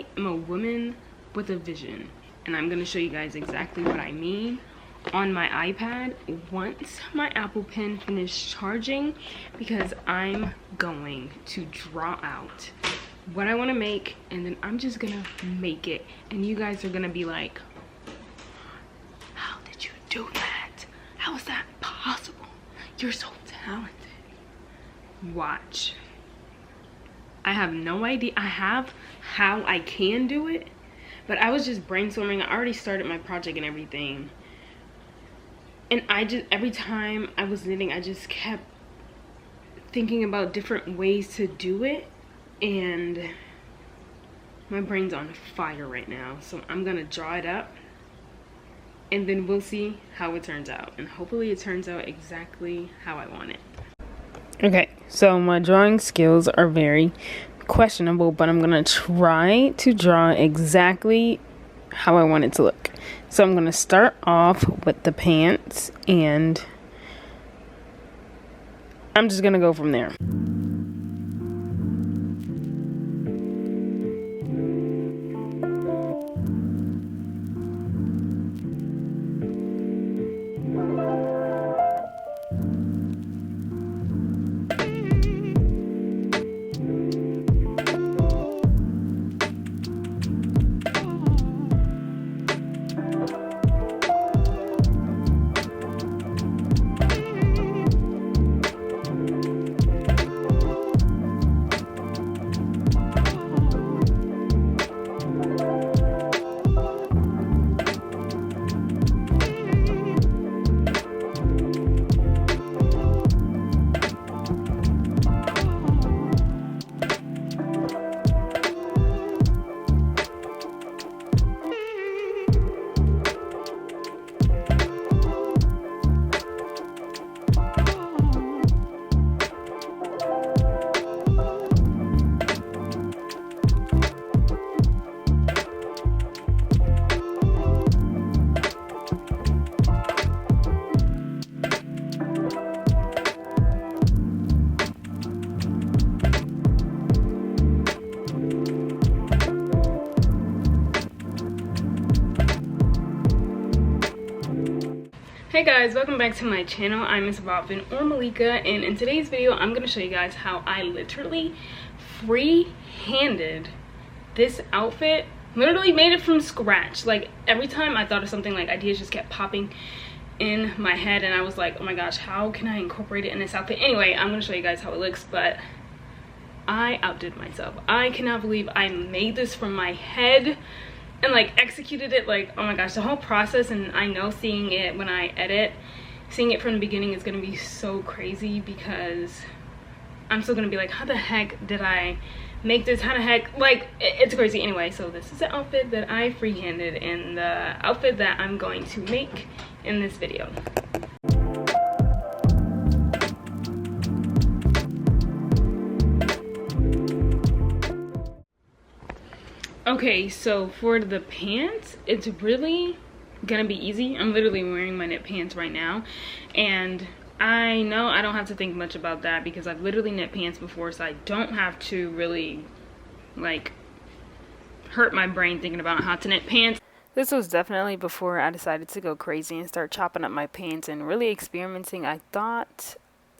I am a woman with a vision, and I'm gonna show you guys exactly what I mean on my iPad once my Apple Pen finishes charging, because I'm going to draw out what I want to make, and then I'm just gonna make it, and you guys are gonna be like, how did you do that? How is that possible? You're so talented. Watch. I have no idea. I have how I can do it, but I was just brainstorming. I already started my project and everything, and every time I was knitting, I just kept thinking about different ways to do it, and my brain's on fire right now. So I'm gonna draw it up, and then we'll see how it turns out, and hopefully it turns out exactly how I want it. Okay, so my drawing skills are very questionable, but I'm gonna try to draw exactly how I want it to look. So I'm gonna start off with the pants, and I'm just gonna go from there. Hey guys, welcome back to my channel. I'm mrbobvin or Malika, and in today's video I'm going to show you guys how I literally free-handed this outfit. Literally made it from scratch. Like, every time I thought of something, like, ideas just kept popping in my head, and I was like, oh my gosh, how can I incorporate it in this outfit? Anyway, I'm going to show you guys how it looks, but I outdid myself. I cannot believe I made this from my head and like executed it. Like, oh my gosh, the whole process, and I know seeing it when I edit, seeing it from the beginning is gonna be so crazy, because I'm still gonna be like, how the heck did I make this? How the heck, like, it's crazy. Anyway, so this is the outfit that I free-handed, and the outfit that I'm going to make in this video. Okay, so for the pants, it's really gonna be easy. I'm literally wearing my knit pants right now, and I know I don't have to think much about that because I've literally knit pants before, so I don't have to really like hurt my brain thinking about how to knit pants. This was definitely before I decided to go crazy and start chopping up my pants and really experimenting. I thought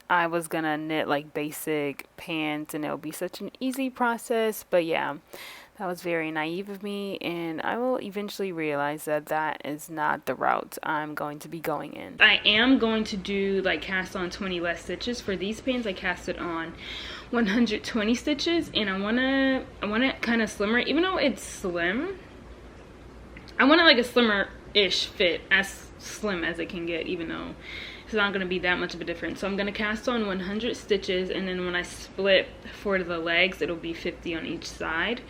I was gonna knit like basic pants and it would be such an easy process, but yeah, that was very naive of me, and I will eventually realize that that is not the route I'm going to be going in. I am going to do like cast on 20 less stitches. For these pants, I casted on 120 stitches, and I want it kind of slimmer. Even though it's slim, I want it like a slimmer-ish fit, as slim as it can get, even though it's not going to be that much of a difference. So I'm going to cast on 100 stitches, and then when I split for the legs, it'll be 50 on each side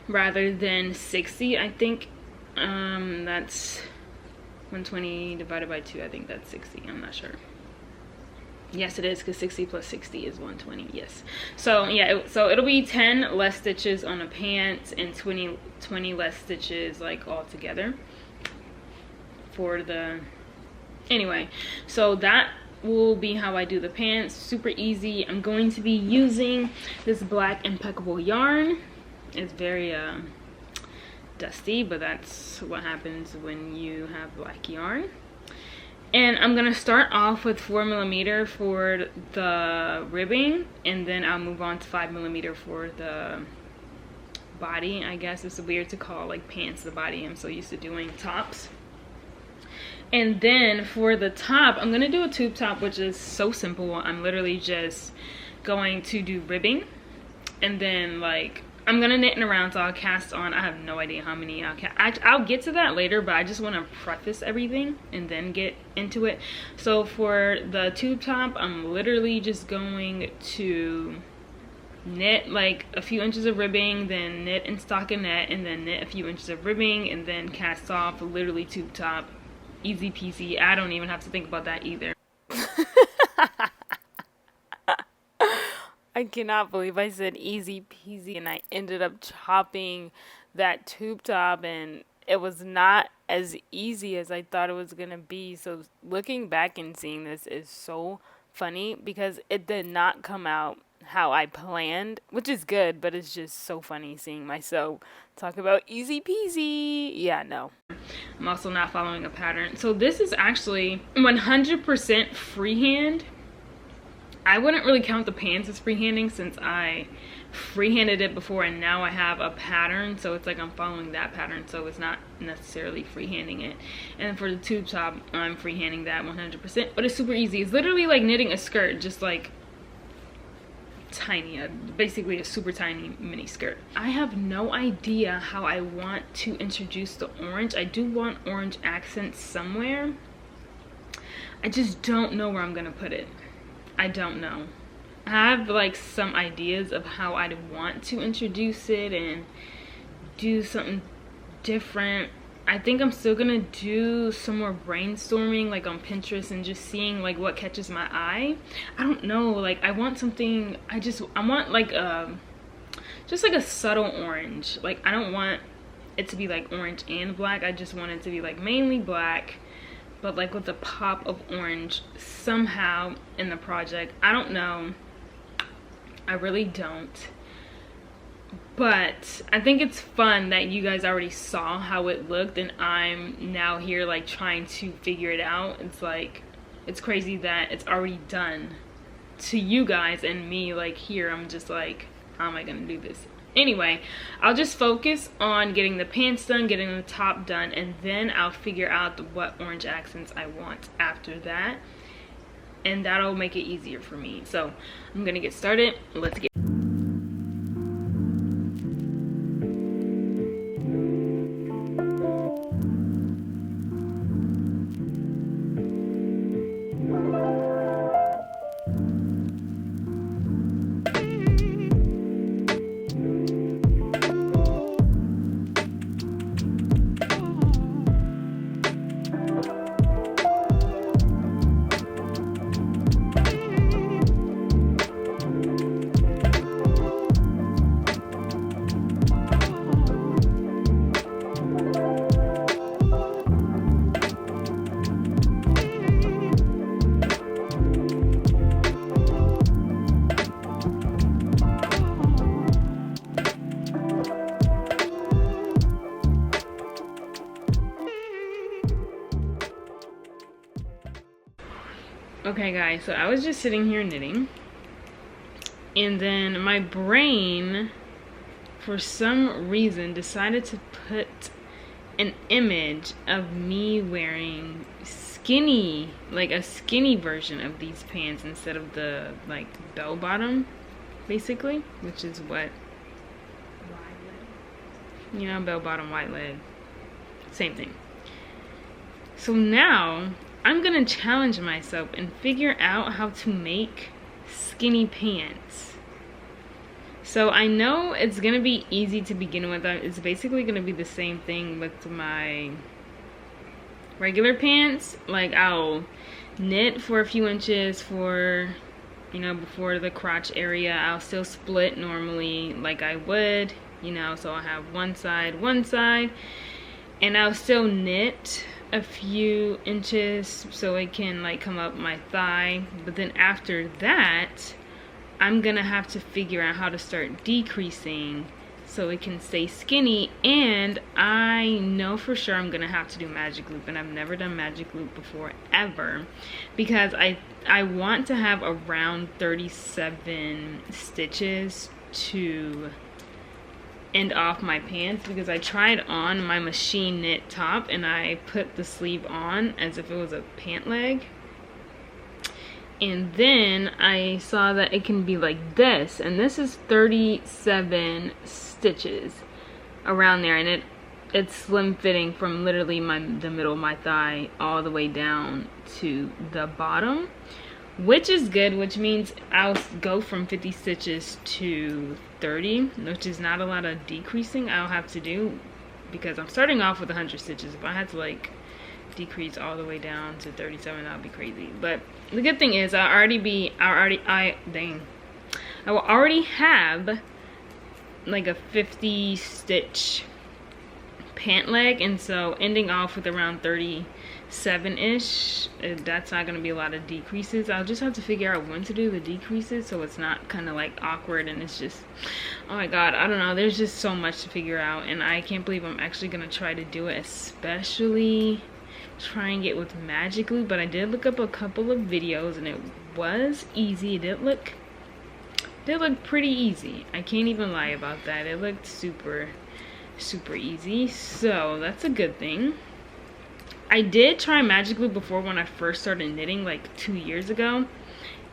rather than 60. I think that's 120 divided by 2. I think that's 60. I'm not sure. Yes, it is, because 60 plus 60 is 120. Yes. So yeah, so it'll be 10 less stitches on a pant and 20 less stitches like all together for the, anyway, so that will be how I do the pants. Super easy. I'm going to be using this black impeccable yarn. It's very dusty, but that's what happens when you have black yarn. And I'm gonna start off with 4mm for the ribbing, and then I'll move on to 5mm for the body. I guess it's weird to call like pants the body. I'm so used to doing tops. And then for the top, I'm gonna do a tube top, which is so simple. I'm literally just going to do ribbing, and then like I'm gonna knit around, so I'll cast on. I have no idea how many I'll get to that later, but I just want to preface everything and then get into it. So for the tube top, I'm literally just going to knit like a few inches of ribbing, then knit and stockinette, and then knit a few inches of ribbing, and then cast off. Literally tube top, easy peasy. I don't even have to think about that either. I cannot believe I said easy peasy and I ended up chopping that tube top, and it was not as easy as I thought it was gonna be. So looking back and seeing this is so funny because it did not come out how I planned, which is good, but it's just so funny seeing myself talk about easy peasy. Yeah, no. I'm also not following a pattern. So this is actually 100% freehand. I wouldn't really count the pants as freehanding since I freehanded it before, and now I have a pattern, so it's like I'm following that pattern, so it's not necessarily freehanding it. And for the tube top, I'm freehanding that 100%, but it's super easy. It's literally like knitting a skirt, just like tiny, basically a super tiny mini skirt. I have no idea how I want to introduce the orange. I do want orange accents somewhere. I just don't know where I'm gonna put it. I don't know. I have like some ideas of how I'd want to introduce it and do something different. I think I'm still gonna do some more brainstorming like on Pinterest and just seeing like what catches my eye. I don't know, like I want something, I want like just like a subtle orange. Like I don't want it to be like orange and black. I just want it to be like mainly black, but like with a pop of orange somehow in the project. I don't know. I really don't. But I think it's fun that you guys already saw how it looked, and I'm now here like trying to figure it out. It's like, it's crazy that it's already done to you guys, and me like here, I'm just like, how am I gonna do this? Anyway, I'll just focus on getting the pants done, getting the top done, and then I'll figure out what orange accents I want after that. And that'll make it easier for me. So I'm gonna get started. Let's get Okay guys, so I was just sitting here knitting, and then my brain for some reason decided to put an image of me wearing skinny, like a skinny version of these pants instead of the like bell bottom, basically, which is what, you know, bell bottom, wide leg, same thing. So now I'm gonna challenge myself and figure out how to make skinny pants. So I know it's gonna be easy to begin with. It's basically gonna be the same thing with my regular pants. Like I'll knit for a few inches for, you know, before the crotch area. I'll still split normally like I would, you know, so I'll have one side, and I'll still knit a few inches so it can like come up my thigh. But then after that, I'm gonna have to figure out how to start decreasing so it can stay skinny. And I know for sure I'm gonna have to do magic loop, and I've never done magic loop before ever, because I want to have around 37 stitches to end off my pants, because I tried on my machine knit top and I put the sleeve on as if it was a pant leg, and then I saw that it can be like this, and this is 37 stitches around there, and it's slim fitting from literally the middle of my thigh all the way down to the bottom, which is good, which means I'll go from 50 stitches to 30, which is not a lot of decreasing I'll have to do, because I'm starting off with 100 stitches. If I had to like decrease all the way down to 37, that would be crazy. But the good thing is I will already have like a 50 stitch pant leg, and so ending off with around 37-ish, that's not going to be a lot of decreases. I'll just have to figure out when to do the decreases so it's not kind of like awkward, and it's just, oh my god, I don't know, there's just so much to figure out, and I can't believe I'm actually going to try to do it, especially trying it with magic loop. But I did look up a couple of videos and it was easy. It did look pretty easy. I can't even lie about that. It looked super easy, so that's a good thing. I did try magic loop before when I first started knitting like 2 years ago,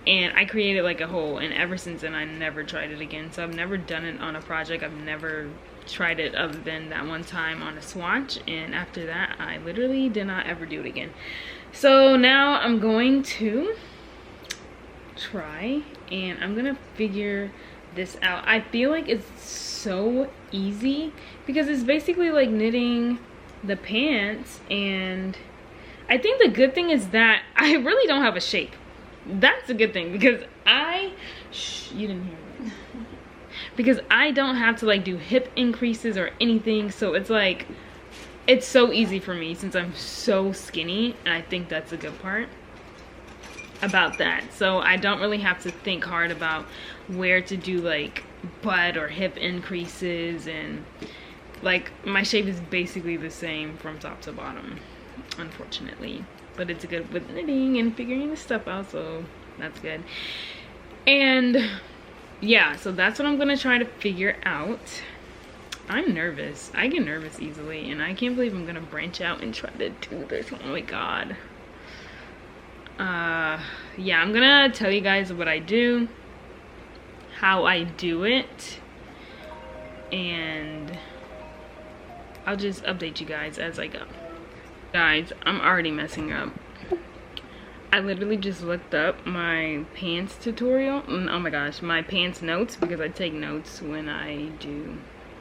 and I created like a hole, and ever since then I never tried it again. So I've never done it on a project. I've never tried it other than that one time on a swatch, and after that I literally did not ever do it again. So now I'm going to try, and I'm gonna figure this out. I feel like it's so easy because it's basically like knitting the pants, and I think the good thing is that I really don't have a shape. That's a good thing, because you didn't hear that. Because I don't have to like do hip increases or anything, so it's like, it's so easy for me since I'm so skinny, and I think that's a good part about that. So I don't really have to think hard about where to do like butt or hip increases, and like my shape is basically the same from top to bottom, unfortunately. But it's good with knitting and figuring this stuff out, so that's good. And yeah, so that's what I'm gonna try to figure out. I'm nervous. I get nervous easily, and I can't believe I'm gonna branch out and try to do this. Oh my god. Yeah, I'm gonna tell you guys what I do, how I do it, and I'll just update you guys as I go. Guys, I'm already messing up. I literally just looked up my pants tutorial. Oh my gosh, my pants notes, because I take notes when I do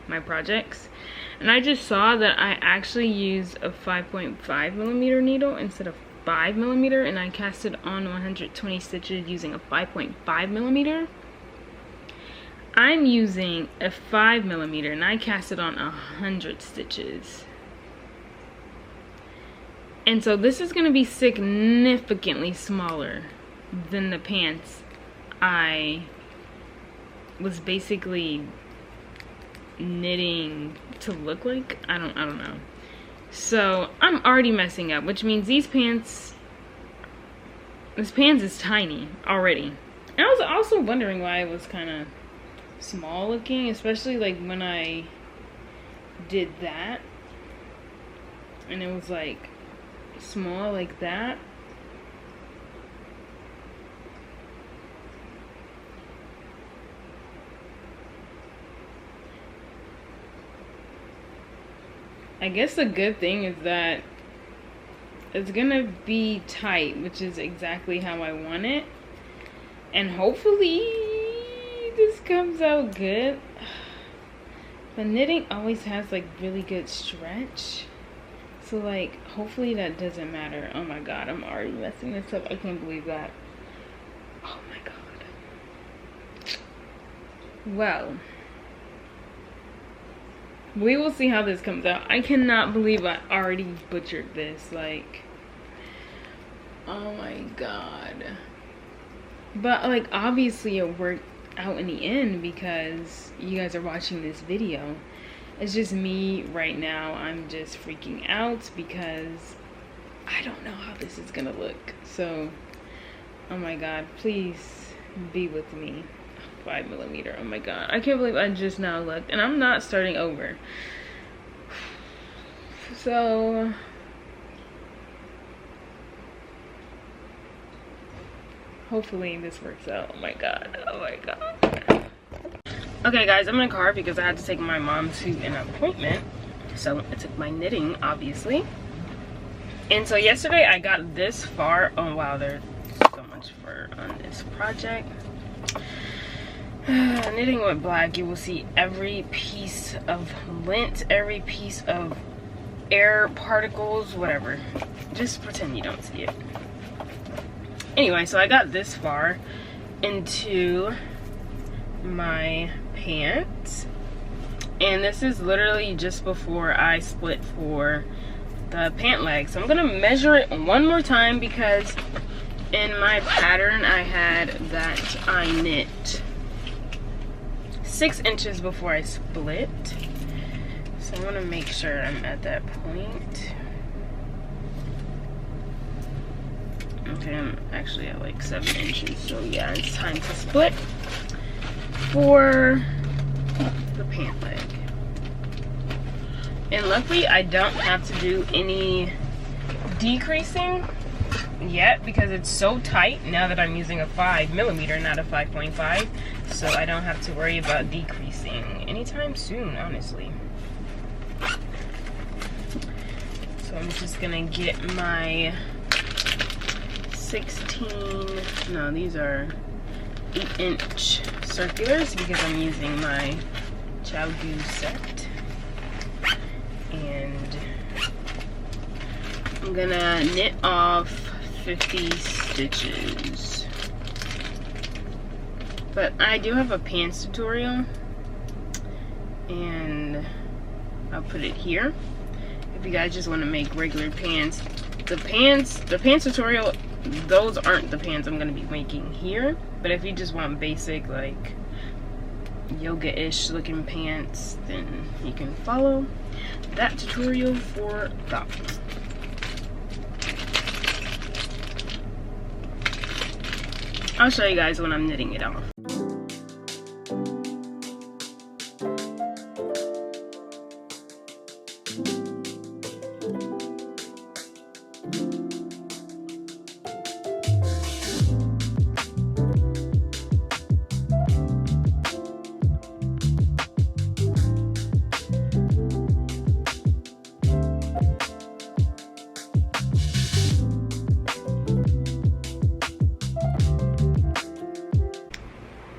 my projects. And I just saw that I actually used a 5.5mm needle instead of 5mm, and I casted on 120 stitches using a 5.5mm. I'm using a 5mm, and I casted on 100 stitches. And so this is going to be significantly smaller than the pants I was basically knitting to look like. I don't know. So I'm already messing up, which means this pants is tiny already. And I was also wondering why it was kind of small looking, especially like when I did that and it was like small like that. I guess the good thing is that it's gonna be tight, which is exactly how I want it, and hopefully this comes out good. But knitting always has like really good stretch, so like hopefully that doesn't matter. Oh my god, I'm already messing this up. I can't believe that. Oh my god. Well, we will see how this comes out. I cannot believe I already butchered this. Like, oh my god. But like obviously it worked out in the end because you guys are watching this video. It's just me right now. I'm just freaking out because I don't know how this is gonna look. So, oh my god, please be with me. 5mm. Oh my god, I can't believe I just now looked, and I'm not starting over. So hopefully this works out. Oh my god, oh my god. Okay guys, I'm in a car because I had to take my mom to an appointment, so I took my knitting obviously. And so yesterday I got this far. Oh wow, there's so much fur on this project. Knitting with black, you will see every piece of lint, every piece of air particles, whatever. Just pretend you don't see it. Anyway, so I got this far into my pants, and this is literally just before I split for the pant leg. So I'm gonna measure it one more time because in my pattern I had that I knit 6 inches before I split. So I want to make sure I'm at that point. Okay, I'm actually at like 7 inches. So yeah, it's time to split for the pant leg. And luckily I don't have to do any decreasing yet because it's so tight now that I'm using a 5mm, not a 5.5. So I don't have to worry about decreasing anytime soon, honestly. So I'm just gonna get my 16, no, these are 8-inch circulars because I'm using my Chowgu set. And I'm gonna knit off 50 stitches. But I do have a pants tutorial, and I'll put it here. If you guys just want to make regular pants, the pants tutorial, those aren't the pants I'm gonna be making here. But if you just want basic, like yoga-ish looking pants, then you can follow that tutorial for that. I'll show you guys when I'm knitting it off.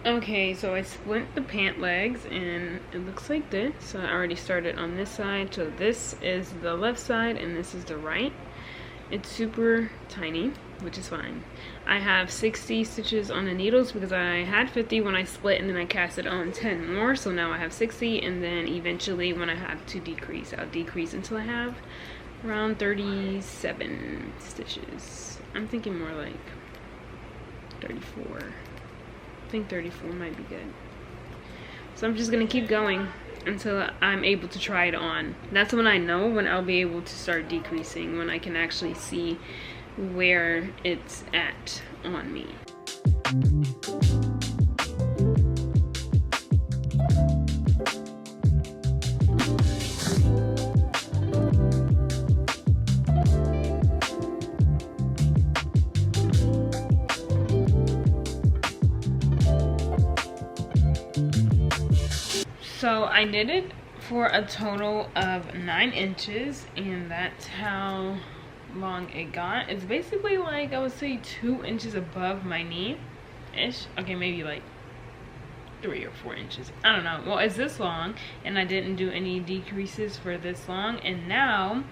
Okay, so I split the pant legs and it looks like this. So I already started on this side. So this is the left side and this is the right. It's super tiny, which is fine. I have 60 stitches on the needles because I had 50 when I split and then I casted on 10 more. So now I have 60, and then eventually when I have to decrease, I'll decrease until I have around 37 stitches. I'm thinking more like 34. I think 34 might be good. So I'm just gonna keep going until I'm able to try it on. That's when I know when I'll be able to start decreasing, when I can actually see where it's at on me. So I knitted for a total of 9 inches, and that's how long it got. It's basically like, I would say 2 inches above my knee-ish. Okay, maybe like 3 or 4 inches. I don't know. Well, it's this long, and I didn't do any decreases for this long. And now,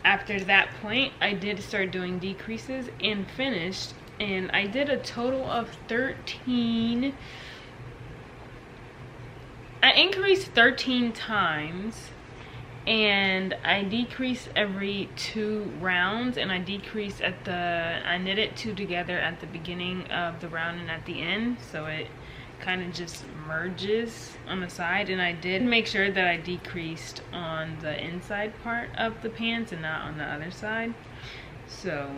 after that point, I did start doing decreases and finished. And I did a total of 13... I increased 13 times, and I decreased every 2 rounds, and I decreased I knitted 2 together at the beginning of the round and at the end, so it kind of just merges on the side, and I did make sure that I decreased on the inside part of the pants and not on the other side. So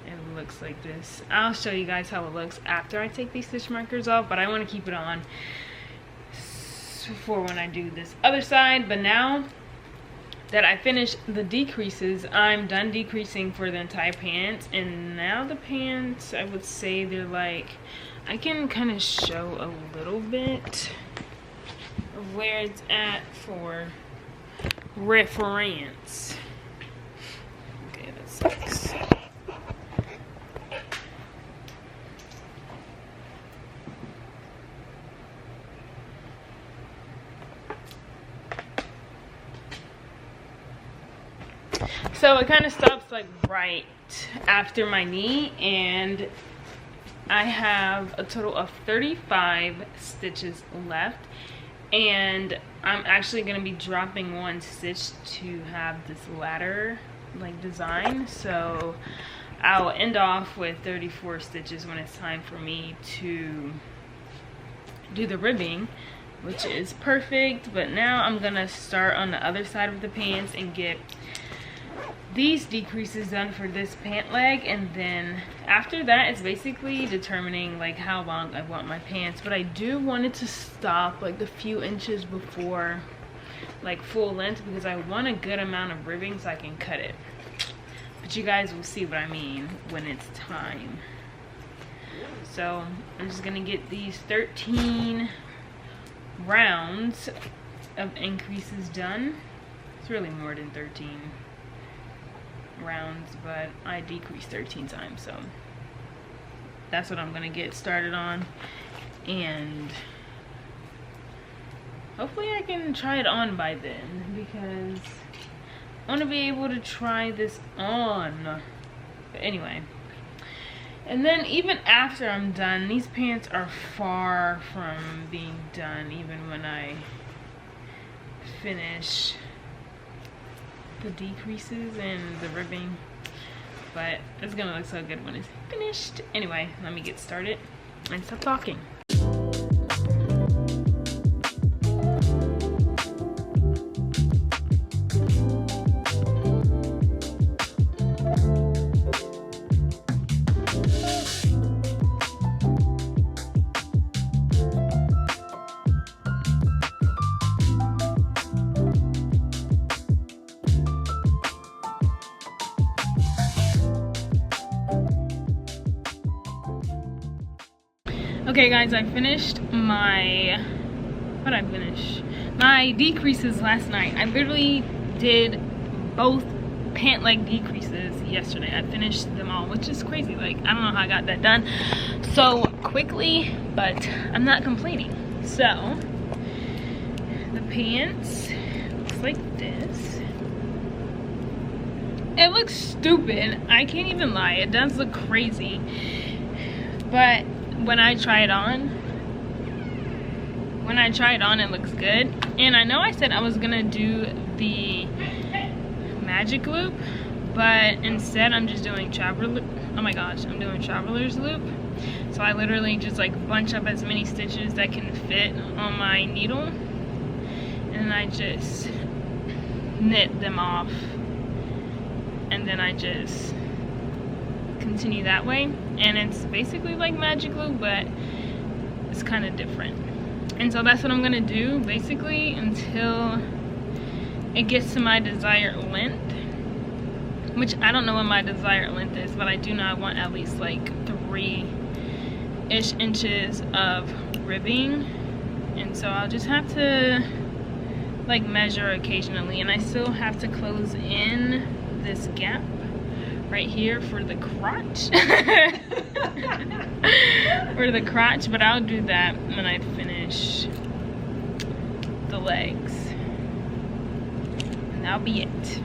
it looks like this. I'll show you guys how it looks after I take these stitch markers off, but I want to keep it on for when I do this other side. But now that I finished the decreases, I'm done decreasing for the entire pants, and now the pants, I would say they're like, I can kind of show a little bit of where it's at for reference. Okay, that sucks. So it kind of stops like right after my knee, and I have a total of 35 stitches left, and I'm actually going to be dropping one stitch to have this ladder like design. So I'll end off with 34 stitches when it's time for me to do the ribbing, which is perfect. But now I'm gonna start on the other side of the pants and get these decreases done for this pant leg, and then after that it's basically determining like how long I want my pants. But I do want it to stop like a few inches before like full length, because I want a good amount of ribbing so I can cut it. But you guys will see what I mean when it's time. So I'm just gonna get these 13 rounds of increases done. It's really more than 13 rounds, but I decreased 13 times, so that's what I'm gonna get started on, and hopefully I can try it on by then, because I want to be able to try this on. But anyway, and then even after I'm done, these pants are far from being done even when I finish the decreases and the ribbing, but it's gonna look so good when it's finished. Anyway, let me get started and stop talking. Okay guys, I finished my, what did I finish? My decreases last night. I literally did both pant leg decreases yesterday. I finished them all, which is crazy. Like, I don't know how I got that done so quickly, but I'm not complaining. So, the pants looks like this. It looks stupid. I can't even lie. It does look crazy. But when I try it on, it looks good. And I know I said I was gonna do the magic loop, but instead I'm just doing I'm doing traveler's loop. So I literally just like bunch up as many stitches that can fit on my needle, and I just knit them off, and then I just continue that way. And it's basically like magic loop, but it's kind of different. And so that's what I'm gonna do basically until it gets to my desired length, which I don't know what my desired length is, but I do know I want at least like 3-ish inches of ribbing. And so I'll just have to like measure occasionally, and I still have to close in this gap right here for the crotch. For the crotch, but I'll do that when I finish the legs, and that'll be it.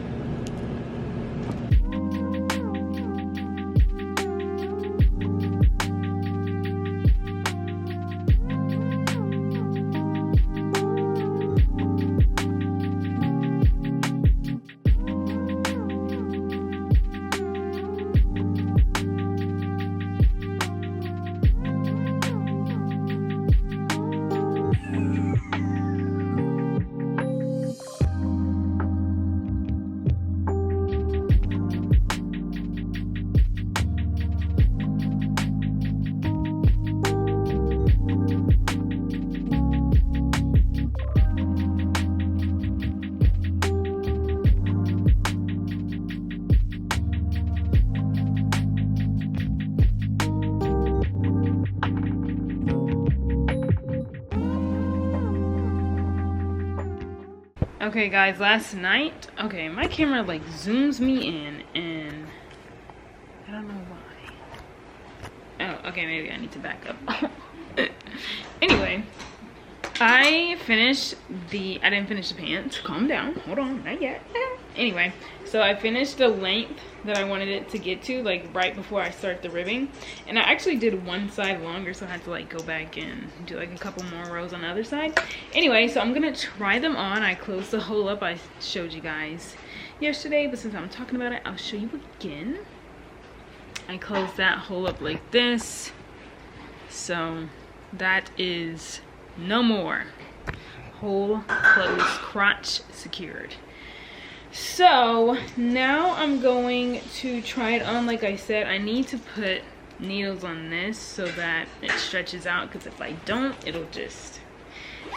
Okay guys, last night, okay, my camera like zooms me in and I don't know why. Oh, okay, maybe I need to back up. Anyway, I didn't finish the pants. Calm down, hold on, not yet. Anyway, so I finished the length that I wanted it to get to, like right before I start the ribbing. And I actually did one side longer, so I had to like go back and do like a couple more rows on the other side. Anyway, so I'm gonna try them on. I closed the hole up. I showed you guys yesterday, but since I'm talking about it, I'll show you again. I closed that hole up like this. So that is no more. Hole closed, crotch secured. So now I'm going to try it on. Like I said, I need to put needles on this so that it stretches out, because if I don't, it'll just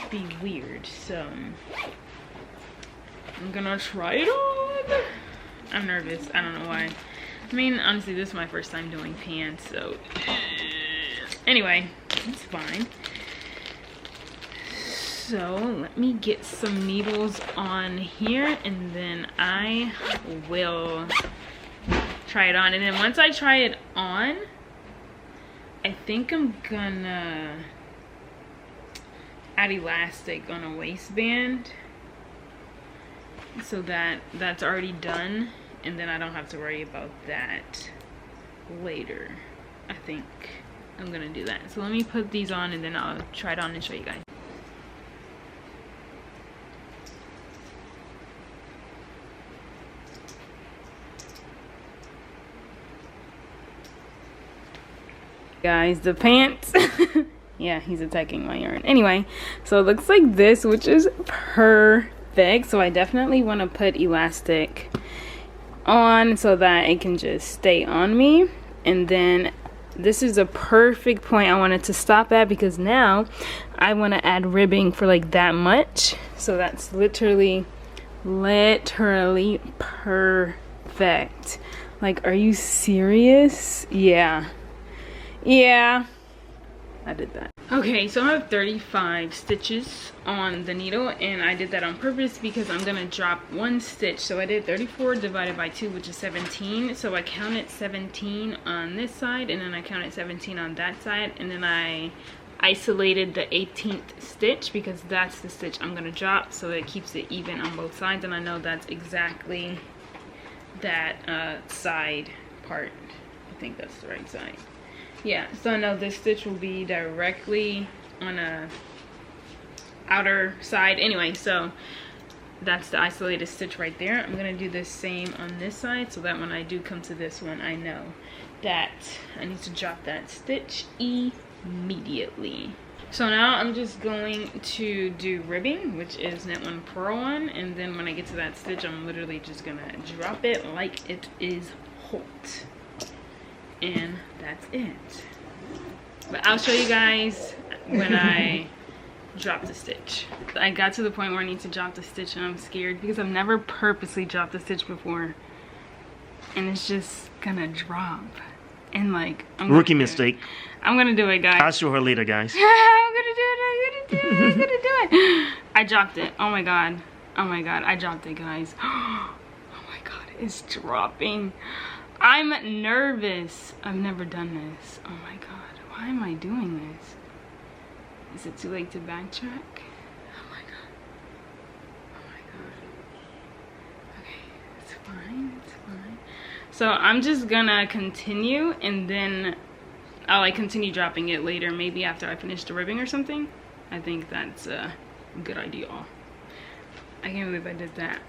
be weird. So I'm gonna try it on. I'm nervous, I don't know why. I mean, honestly, this is my first time doing pants, so anyway, it's fine. So let me get some needles on here and then I will try it on. And then once I try it on, I think I'm gonna add elastic on a waistband so that that's already done, and then I don't have to worry about that later. I think I'm gonna do that. So let me put these on and then I'll try it on and show you guys. Guys, the pants. Yeah, he's attacking my yarn. Anyway, so it looks like this, which is perfect. So I definitely want to put elastic on so that it can just stay on me. And then this is a perfect point I wanted to stop at, because now I want to add ribbing for like that much. So that's literally perfect. Like, are you serious? Yeah, I did that. Okay, so I have 35 stitches on the needle, and I did that on purpose because I'm gonna drop one stitch. So I did 34 divided by 2, which is 17. So I counted 17 on this side, and then I counted 17 on that side, and then I isolated the 18th stitch because that's the stitch I'm gonna drop, so it keeps it even on both sides. And I know that's exactly that side part. I think that's the right side. Yeah, so I know this stitch will be directly on a outer side. Anyway, so that's the isolated stitch right there. I'm gonna do the same on this side so that when I do come to this one, I know that I need to drop that stitch immediately. So now I'm just going to do ribbing, which is knit one, purl one, and then when I get to that stitch, I'm literally just gonna drop it like it is hot. And that's it. But I'll show you guys when I drop the stitch. I got to the point where I need to drop the stitch and I'm scared because I've never purposely dropped the stitch before, and it's just gonna drop. And like, rookie mistake. I'm gonna do it, guys. I'll show her later, guys. I'm gonna do it. I dropped it. Oh my god, I dropped it, guys. Oh my god, it's dropping. I'm nervous. I've never done this. Oh my god, why am I doing this? Is it too late to backtrack? Oh my god. Oh my god. Okay, it's fine, it's fine. So I'm just gonna continue, and then I'll like continue dropping it later, maybe after I finish the ribbing or something. I think that's a good idea. I can't believe I did that.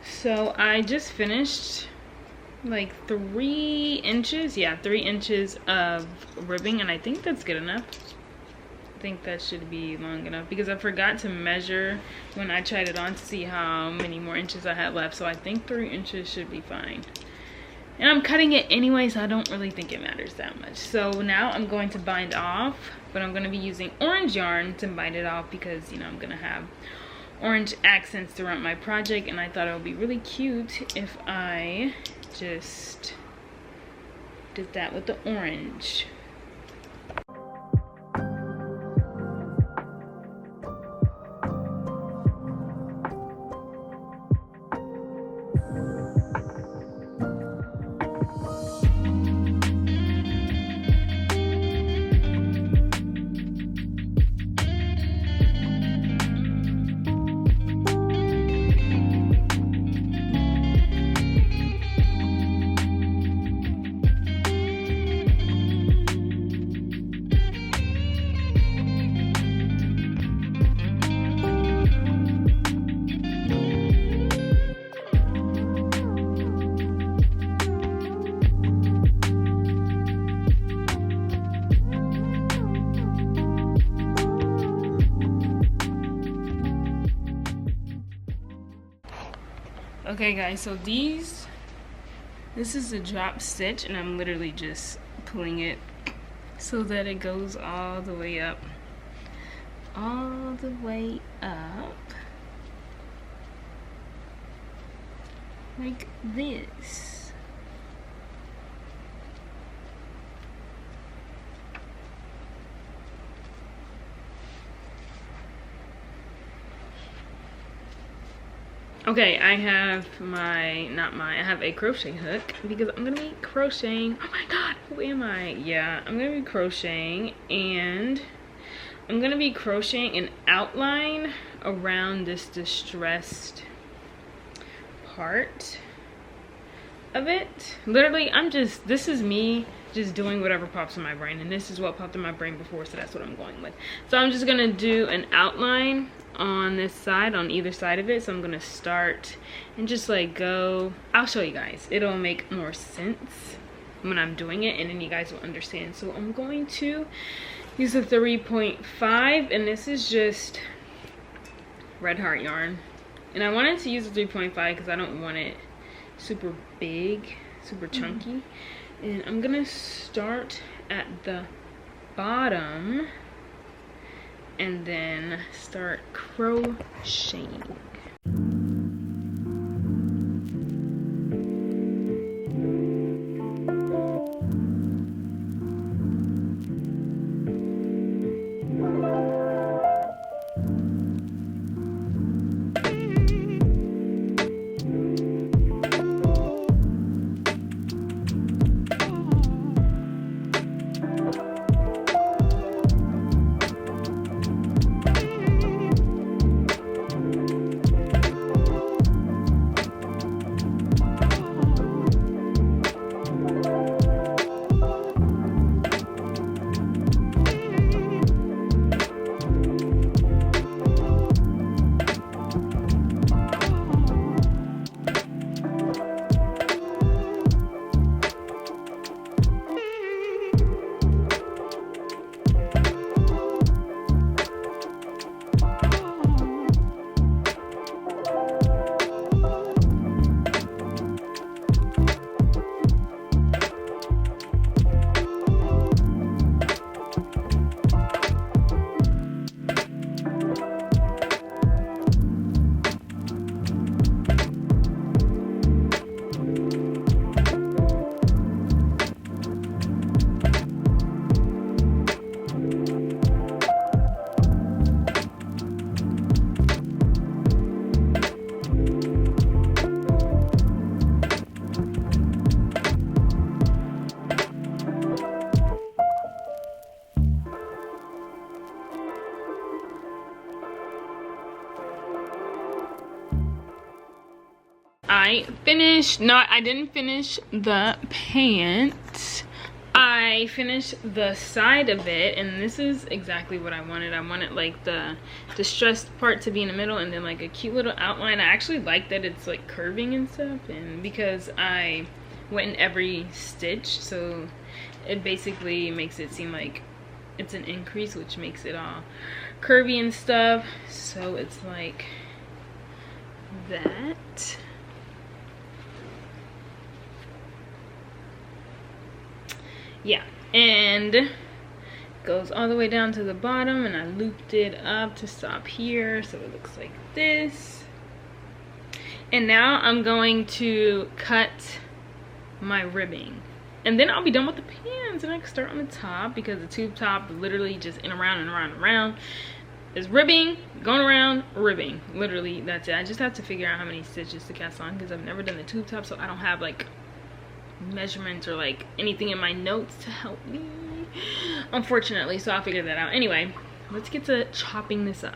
So I just finished like 3 inches. Yeah, 3 inches of ribbing, and I think that's good enough. I think that should be long enough because I forgot to measure when I tried it on to see how many more inches I had left. So I think 3 inches should be fine. And I'm cutting it anyway, so I don't really think it matters that much. So now I'm going to bind off, but I'm going to be using orange yarn to bind it off because, you know, I'm going to have orange accents throughout my project, and I thought it would be really cute if I just did that with the orange. Okay guys, so this is a drop stitch, and I'm literally just pulling it so that it goes all the way up, like this. Okay, I have I have a crochet hook because I'm gonna be crocheting. Oh my god, who am I? Yeah, I'm gonna be crocheting, and I'm gonna be crocheting an outline around this distressed part of it. Literally, this is me just doing whatever pops in my brain, and this is what popped in my brain before, so that's what I'm going with. So I'm just gonna do an outline on this side, on either side of it. So I'm gonna start and just like go, I'll show you guys, it'll make more sense when I'm doing it, and then you guys will understand. So I'm going to use a 3.5, and this is just Red Heart yarn, and I wanted to use a 3.5 because I don't want it super big, super chunky. And I'm gonna start at the bottom and then start crocheting. I finished, I didn't finish the pants. I finished the side of it, and this is exactly what I wanted. I wanted like the distressed part to be in the middle, and then like a cute little outline. I actually like that it's like curving and stuff, and because I went in every stitch, so it basically makes it seem like it's an increase, which makes it all curvy and stuff. So it's like that. Yeah, and goes all the way down to the bottom, and I looped it up to stop here, so it looks like this. And now I'm going to cut my ribbing, and then I'll be done with the pants, and I can start on the top, because the tube top literally just in around and around and around is ribbing, going around, ribbing. Literally, that's it. I just have to figure out how many stitches to cast on, because I've never done the tube top, so I don't have like measurements or like anything in my notes to help me, unfortunately, so I'll figure that out. Anyway, let's get to chopping this up.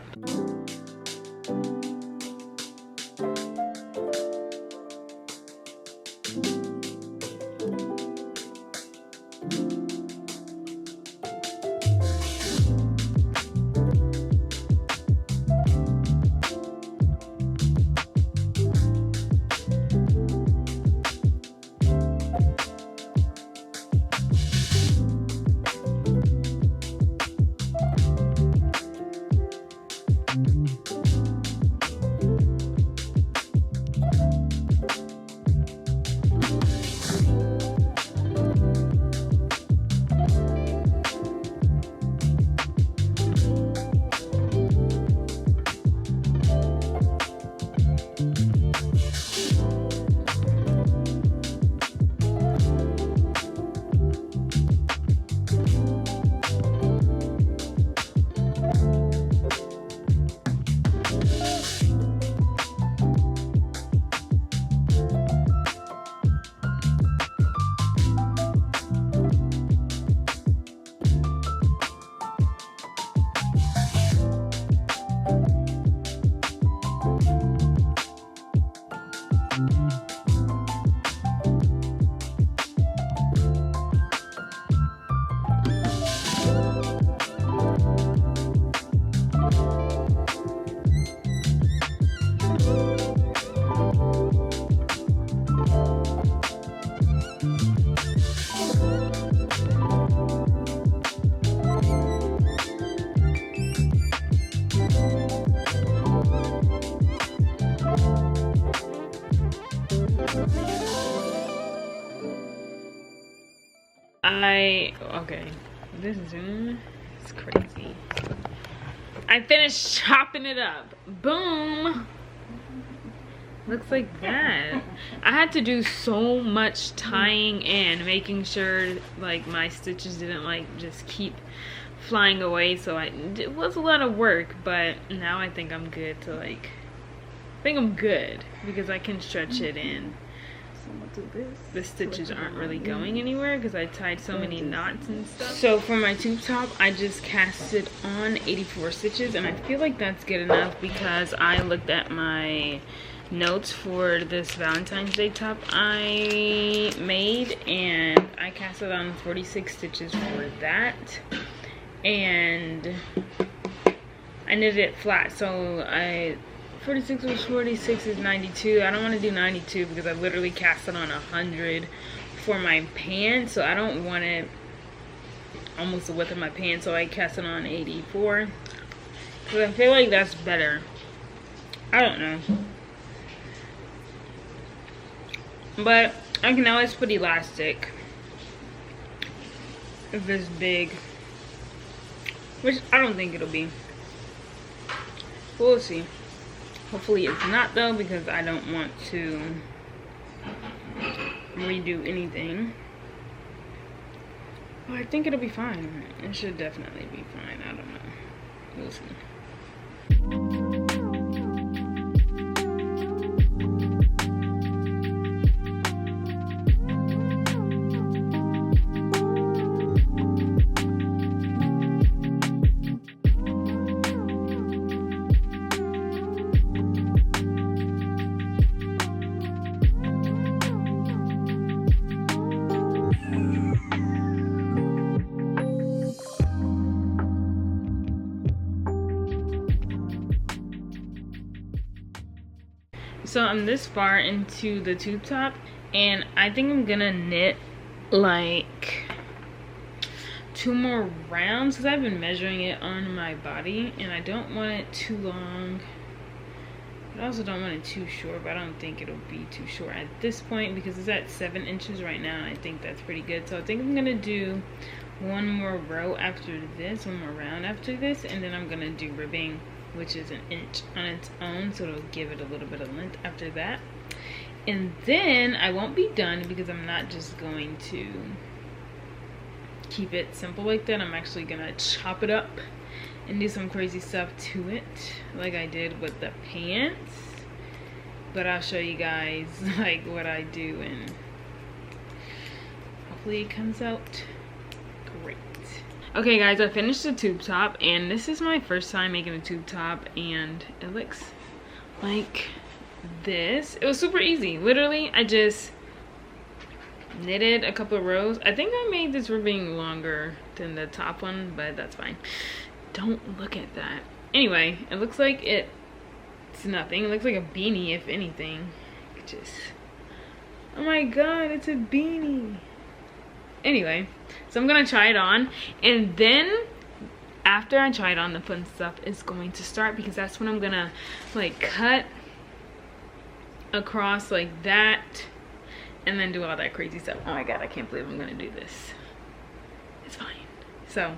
Okay, this is it's crazy. I finished chopping it up. Boom. Looks like that. I had to do so much tying in, making sure like my stitches didn't like just keep flying away, so it was a lot of work, but now I think I'm good to like, I think I'm good because I can stretch it in. The stitches aren't really going anywhere because I tied so many knots and stuff. So for my tube top, I just casted on 84 stitches, and I feel like that's good enough because I looked at my notes for this Valentine's Day top I made, and I casted on 46 stitches for that, and I knitted it flat, so 46 was 46 is 92. I don't want to do 92 because I literally cast it on 100 for my pants, so I don't want it almost the width of my pants, so I cast it on 84 because I feel like that's better. I don't know, but I can always put elastic if it's big, which I don't think it'll be. We'll see. Hopefully it's not though, because I don't want to redo anything. Well, I think it'll be fine. It should definitely be fine. I don't know. We'll see. So I'm this far into the tube top, And I think I'm gonna knit like 2 more rounds because I've been measuring it on my body and I don't want it too long. I also don't want it too short, but I don't think it'll be too short at this point because it's at 7 inches right now. I think that's pretty good. So I think I'm gonna do 1 more row after this, 1 more round after this, and then I'm gonna do ribbing, which is 1 inch on its own, so it'll give it a little bit of length after that. And then I won't be done because I'm not just going to keep it simple like that. I'm actually gonna chop it up and do some crazy stuff to it like I did with the pants, but I'll show you guys like what I do and hopefully it comes out great. Okay guys, I finished the tube top and this is my first time making a tube top and it looks like this. It was super easy. Literally I just knitted a couple of rows. I think I made this ribbing longer than the top one, but that's fine. Don't look at that. Anyway, it looks like it's nothing. It looks like a beanie, if anything. It just, oh my god, it's a beanie. Anyway, so I'm gonna try it on, and then after I try it on, the fun stuff is going to start because that's when I'm gonna like cut across like that and then do all that crazy stuff. Oh my god, I can't believe I'm gonna do this. It's fine. So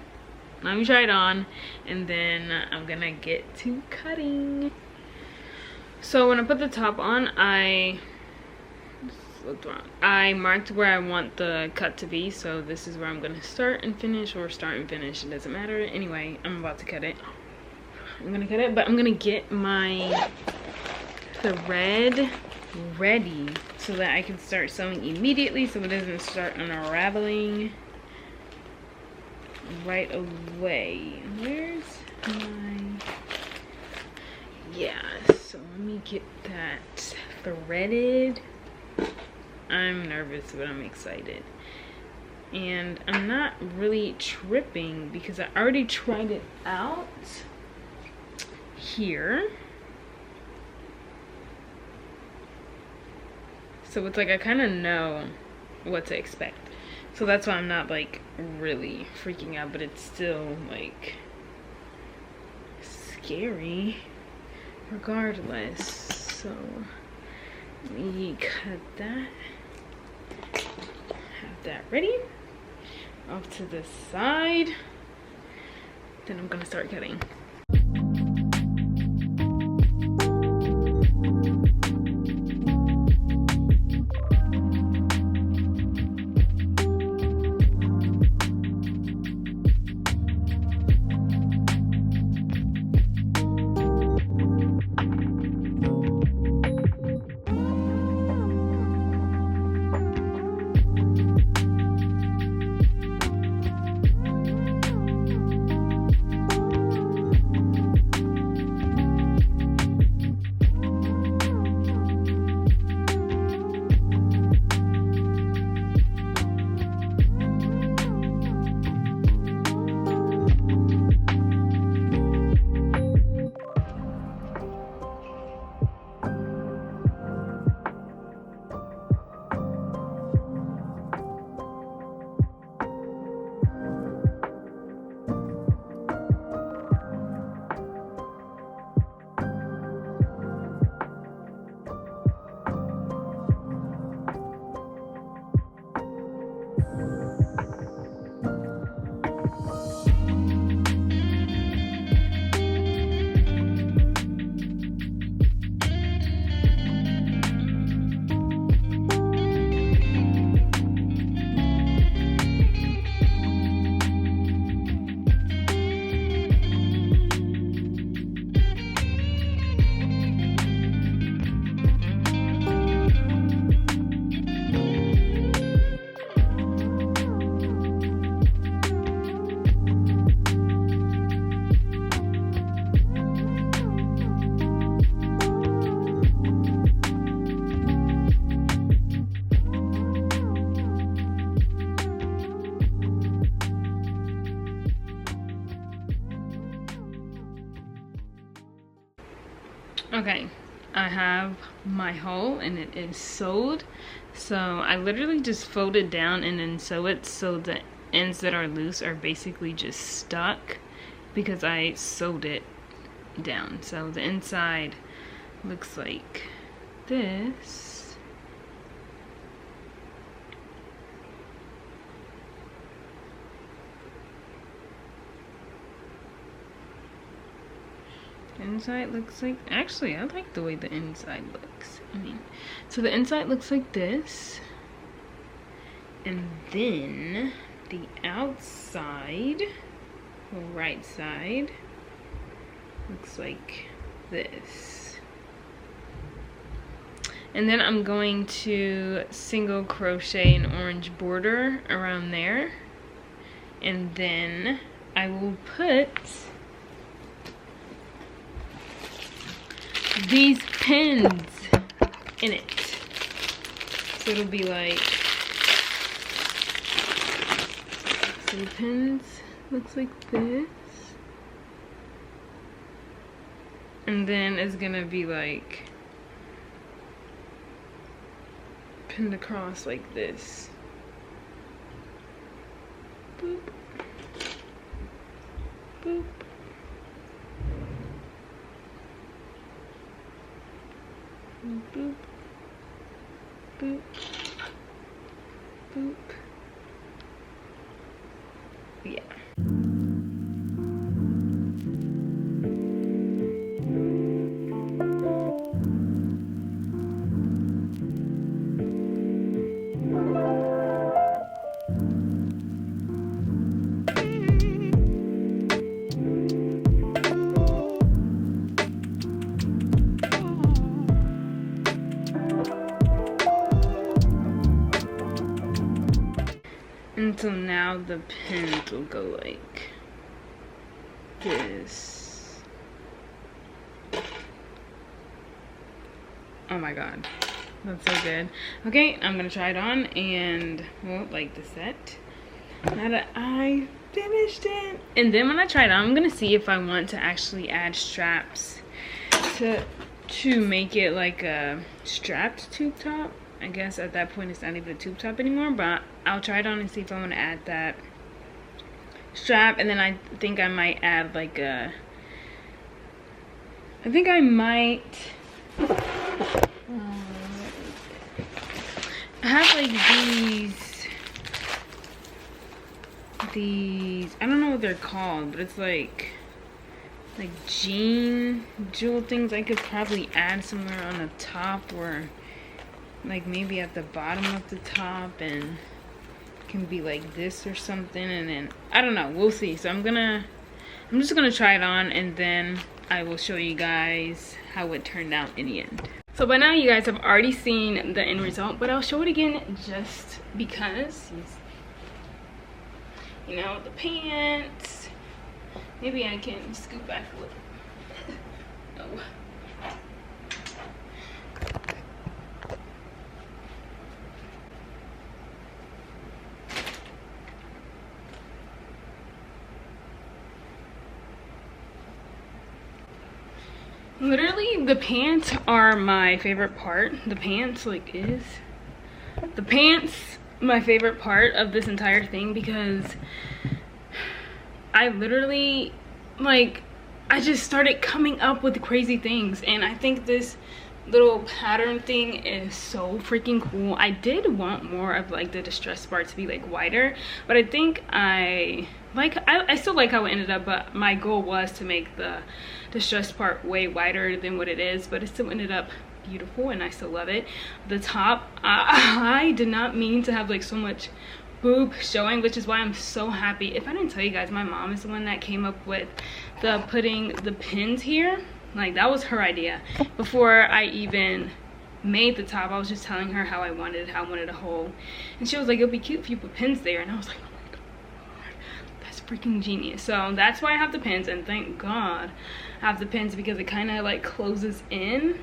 let me try it on and then I'm gonna get to cutting. So when I put the top on, I marked where I want the cut to be. So this is where I'm gonna start and finish, or start and finish, it doesn't matter. Anyway, I'm about to cut it. I'm gonna cut it, but I'm gonna get my thread ready so that I can start sewing immediately so it doesn't start unraveling right away. Where's my, yeah, so let me get that threaded. I'm nervous but I'm excited, and I'm not really tripping because I already tried it out here. So it's like I kind of know what to expect. So that's why I'm not like really freaking out, but it's still like scary regardless. So let me cut that. Have that ready. Off to the side. Then I'm gonna start cutting. Okay, I have my hole and it is sewed. So I literally just fold it down and then sew it so the ends that are loose are basically just stuck because I sewed it down. So the inside looks like this. Inside looks like, actually I like the way the inside looks. So the inside looks like this, and then the outside, or right side, looks like this. And then I'm going to single crochet an orange border around there, and then I will put these pins in it. So it'll be like, so the pins looks like this. And then it's gonna be like pinned across like this. Boop. Boop. Boop, boop, boop. Yeah. And so now the pins will go like this. Oh my god, that's so good. Okay, I'm gonna try it on and won't like the set. Now that I finished it, and then when I try it on, I'm gonna see if I want to actually add straps to make it like a strapped tube top. I guess at that point it's not even a tube top anymore, but I'll try it on and see if I want to add that strap. And then I think I might add like a, I think I might, I have like these, I don't know what they're called, but it's like jean jewel things I could probably add somewhere on the top, or like maybe at the bottom of the top, and can be like this or something. And then I don't know, we'll see. So I'm just gonna try it on, and then I will show you guys how it turned out in the end. So by now you guys have already seen the end result, but I'll show it again just because, you know, the pants. Maybe I can scoot back a little. No. Literally, the pants are my favorite part. The pants, my favorite part of this entire thing, because I literally, I just started coming up with crazy things, and I think this little pattern thing is so freaking cool. I did want more of like the distress part to be like wider, but I think I still like how it ended up, but my goal was to make the distress part way wider than what it is, but it still ended up beautiful and I still love it. The top, I did not mean to have like so much boob showing, which is why I'm so happy. If I didn't tell you guys, my mom is the one that came up with the putting the pins here. Like, that was her idea. Before I even made the top, I was just telling her how I wanted a hole, and she was like, it'll be cute if you put pins there. And I was like, oh my god, that's freaking genius. So that's why I have the pins, and thank god I have the pins, because it kind of like closes in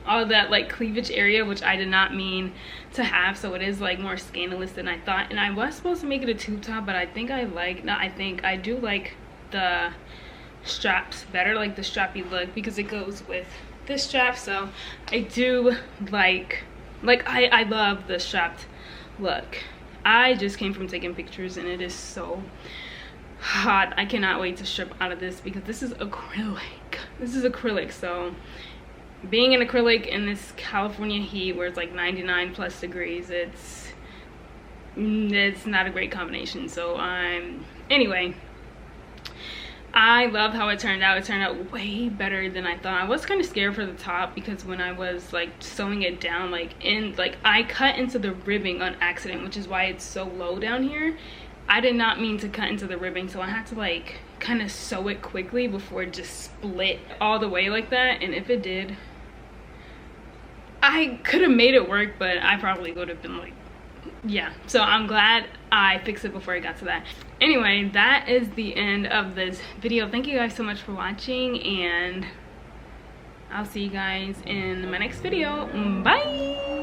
all that like cleavage area, which I did not mean to have. So it is like more scandalous than I thought, and I was supposed to make it a tube top, but I do like the straps better, like the strappy look, because it goes with this strap. So I do like Like I love the strapped look. I just came from taking pictures and it is so hot. I cannot wait to strip out of this because this is acrylic. This is acrylic, so being in acrylic in this California heat where it's like 99 plus degrees, it's not a great combination. So anyway, I love how it turned out. It turned out way better than I thought. I was kind of scared for the top because when I was like sewing it down, like I cut into the ribbing on accident, which is why it's so low down here. I did not mean to cut into the ribbing, so I had to like kind of sew it quickly before it just split all the way like that. And if it did, I could have made it work, but I probably would have been like, yeah. So I'm glad I fixed it before I got to that. Anyway, that is the end of this video. Thank you guys so much for watching, and I'll see you guys in my next video. Bye.